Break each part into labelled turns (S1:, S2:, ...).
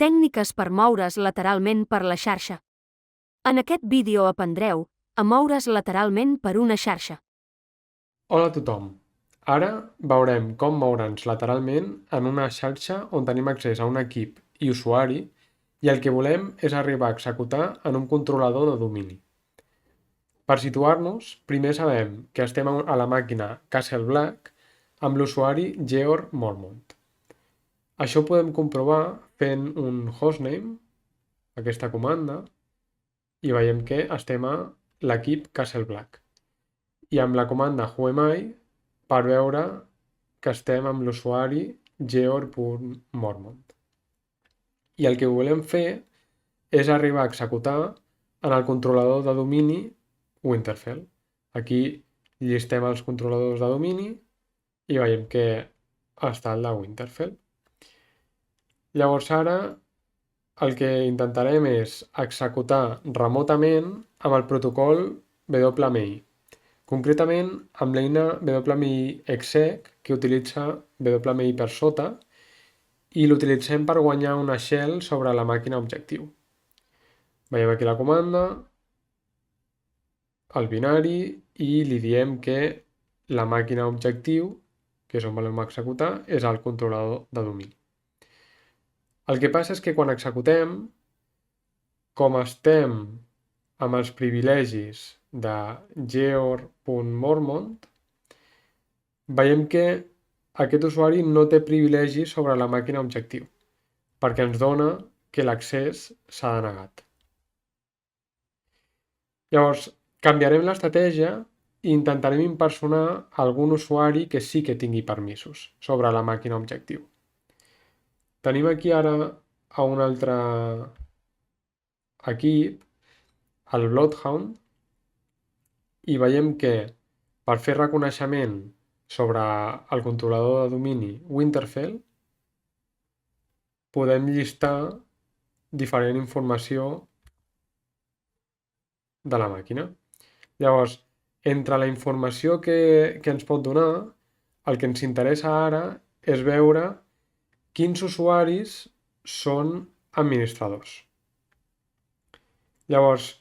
S1: Tècniques per moure's lateralment per la xarxa. En aquest vídeo aprendreu a moure's lateralment per una xarxa.
S2: Hola a tothom! Ara veurem com moure'ns lateralment en una xarxa on tenim accés a un equip i usuari i el que volem és arribar a executar en un controlador de domini. Per situar-nos, primer sabem que estem a la màquina Castle Black amb l'usuari Georg Mormont. Això ho podem comprovar fent un hostname, aquesta comanda, i veiem que estem a l'equip Castle Black. I amb la comanda whoami per veure que estem amb l'usuari georg.mormont. I el que volem fer és arribar a executar en el controlador de domini Winterfell. Aquí llistem els controladors de domini i veiem que està el de Winterfell. Llavors ara el que intentarem és executar remotament amb el protocol WMI. Concretament amb l'eina WMI exec que utilitza WMI per sota i l'utilitzem per guanyar una shell sobre la màquina objectiu. Veiem aquí la comanda, el binari i li diem que la màquina objectiu, que és on volem executar, és el controlador de domini. El que passa és que quan executem, com estem amb els privilegis de georg.mormont, veiem que aquest usuari no té privilegis sobre la màquina objectiu, perquè ens dona que l'accés s'ha denegat. Llavors, canviarem l'estratègia i intentarem impersonar algun usuari que sí que tingui permisos sobre la màquina objectiu. Tenim aquí ara a un altre equip, el Bloodhound, i veiem que per fer reconeixement sobre el controlador de domini Winterfell podem llistar diferent informació de la màquina. Llavors, entre la informació que ens pot donar, el que ens interessa ara és veure quins usuaris són administradors. Llavors,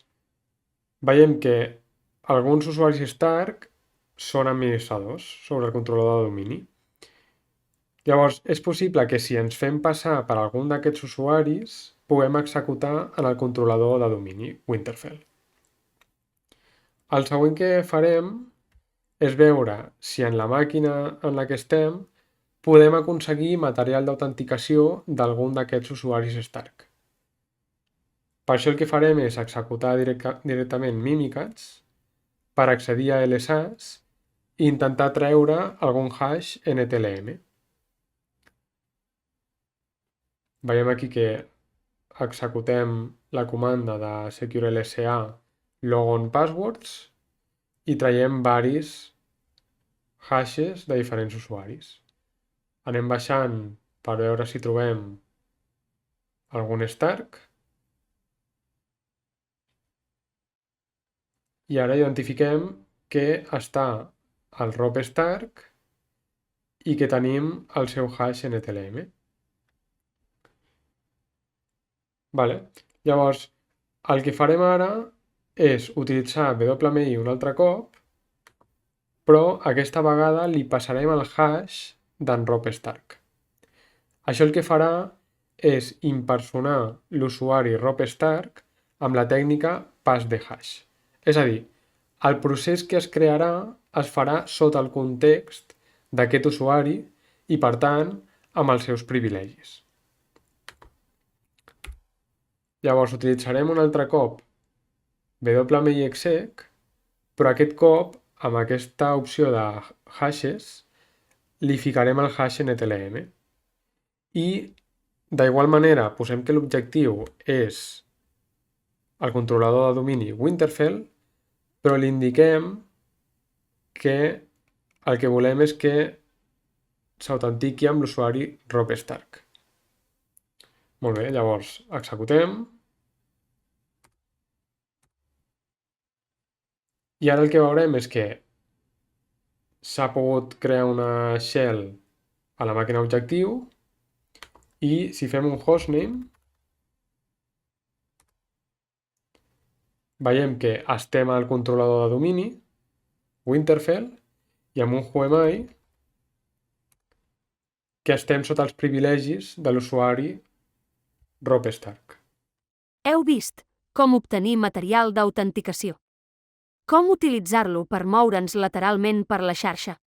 S2: veiem que alguns usuaris Stark són administradors sobre el controlador de domini. Llavors, és possible que si ens fem passar per algun d'aquests usuaris, puguem executar en el controlador de domini Winterfell. El següent que farem és veure si en la màquina en la que estem podem aconseguir material d'autenticació d'algun d'aquests usuaris Stark. Per això el que farem és executar directament Mimikatz per accedir a LSAS i intentar treure algun hash NTLM. Veiem aquí que executem la comanda de securelsa logon passwords i traiem varis hashes de diferents usuaris. Anem baixant per veure si trobem algun Stark i ara identifiquem que està el Rob Stark i que tenim el seu hash NTLM. Llavors, el que farem ara és utilitzar WMI un altre cop, però aquesta vegada li passarem el hash d'en Rob Stark. Això el que farà és impersonar l'usuari Rob Stark amb la tècnica pas de hash. És a dir, el procés que es crearà es farà sota el context d'aquest usuari i, per tant, amb els seus privilegis. Llavors utilitzarem un altre cop WMI exec, però aquest cop, amb aquesta opció de hashes, li ficarem el hash NTLM. I, d'igual manera, posem que l'objectiu és el controlador de domini Winterfell, però li indiquem que el que volem és que s'autentiqui amb l'usuari Rob Stark. Molt bé, llavors executem. I ara el que veurem és que s'ha pogut crear una shell a la màquina objectiu i si fem un hostname veiem que estem al controlador de domini, Winterfell, i amb un Whoami que estem sota els privilegis de l'usuari Robb Stark.
S1: Heu vist com obtenir material d'autenticació. Com utilitzar-lo per moure'ns lateralment per la xarxa.